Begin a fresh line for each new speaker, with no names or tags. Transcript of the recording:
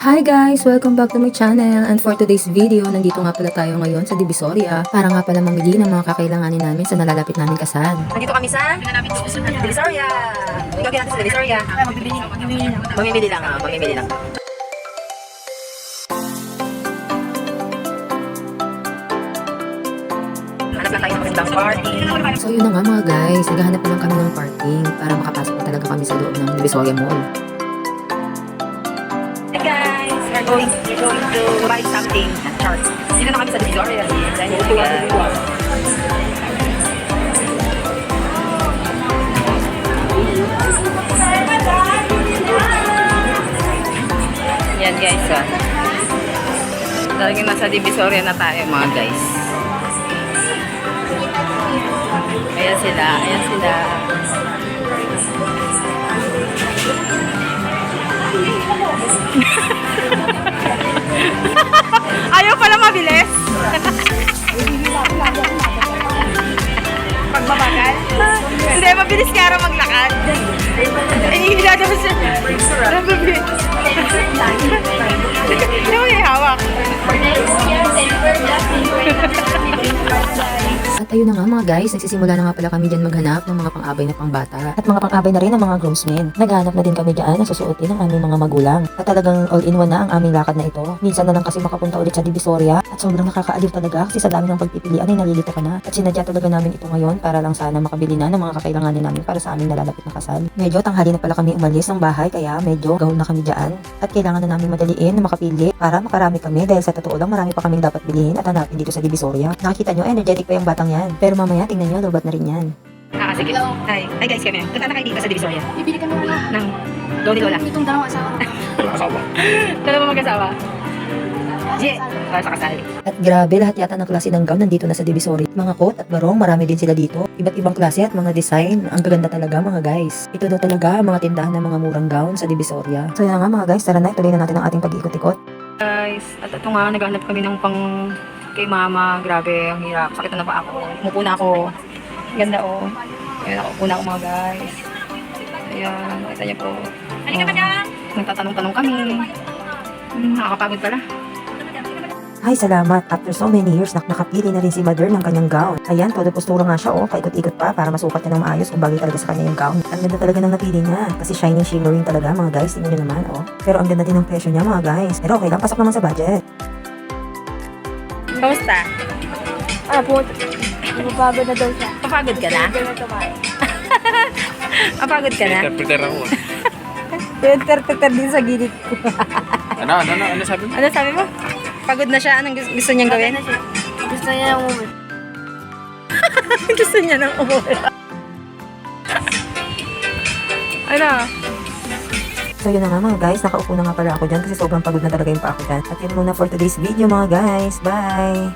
Hi guys! Welcome back to my channel, and for today's video, nandito nga pala tayo ngayon sa Divisoria para nga pala mamili ng mga kakailanganin namin sa nalalapit namin kasal.
Nandito kami sa Divisoria. Ikaw natin sa Divisoria. Mamimili lang. Hanap lang tayo ng magandang party.
So yun na nga mga guys, naghahanap na lang kami ng parking para makapasok na talaga kami sa loob ng Divisoria Mall.
Hey guys, we're going to buy something at Charles. Dito na kami sa Divisoria. Yan guys, talagang nasa Divisoria na tayo mga guys. Ayan sila. Ayaw pala mabilis. Pagbabagal? Hindi, mabilis ka raw maglakad. Hinihila naman siya. Mabilis. Hindi mo yung hawak.
At ayun na nga mga guys, nagsisimula na nga pala kami dyan maghanap ng mga pang-abay na pangbata. At mga pang-abay na rin ng mga groomsmen. Naghahanap na din kami dyan ng susuotin ng aming mga magulang. At talagang all-in-one na ang aming lakad na ito. Minsan na lang kasi makapunta ulit sa Divisoria. At sobrang nakakaaliw talaga kasi sa dami ng pagpipilian ay nalilito ka na. At sinadya talaga namin ito ngayon para lang sana makabili na ng mga kakailanganin namin para sa aming nalalapit na kasal. Medyo tanghali na pala kami umalis ng bahay kaya medyo gahol na kami dyan. At kailangan na namin madaliin na makapili para makarami kami dahil sa totoo lang marami pa kaming dapat bilhin at hanapin dito sa Divisoria. Nakikita nyo, energetic pa yung batang yan. Pero mamaya tingnan nyo, lobat na rin yan.
Sige. Hi guys, kami. Punta na kayo dito sa Divisoria.
Bibili kami
Ng Lodi Lola.
itong dalawang asawa na.
Dalawa mag-asawa. Para sa kasal.
At grabe, lahat yata ng klase ng gown nandito na sa Divisoria. Mga coat at barong, marami din sila dito. Iba't ibang klase at mga design. Ang gaganda talaga mga guys. Ito daw talaga ang mga tindahan ng mga murang gown sa Divisoria. So yan nga mga guys, tara na, ituloy na natin ang ating pag-ikot-ikot.
Guys, at ito nga, naghanap kami ng pang kay mama. Grabe, ang hirap. Sakit na pa ako. Umupo na ako. Ganda oh. Ayan, upo na ako mga guys. Ayan, kita niyo po. Nagtatanong-tanong kami. Nakakapagod pala.
Ay, salamat. After so many years, nakapili na rin si Mother ng kanyang gown. Ayan, todo postura nga siya, oh. Paikot-ikot pa para masukat niya ng maayos kung bagay talaga sa kanya yung gown. Ang ganda talaga ng napili niya. Kasi shining, shimmering talaga, mga guys. Tingnan niyo naman, oh. Pero ang ganda din ng presyo niya, mga guys. Pero okay lang, pasok naman sa budget.
Kamusta?
Po, napapagod na daw siya.
Papagod ka na?
Hindi na tumayo.
Papagod ka na?
Interpreter ako.
Pinter-peter din sa gilid ko.
Ano sabi mo?
Ano sabi mo? Pagod na siya? Anong gusto niyang gawin?
Gusto niya ng umuwi.
Gusto niya nang umuwi. Ano?
So yun na nga mga guys, nakaupo na nga pala ako dyan kasi sobrang pagod na talaga yung pa ako dyan. At yun muna for today's video mga guys. Bye!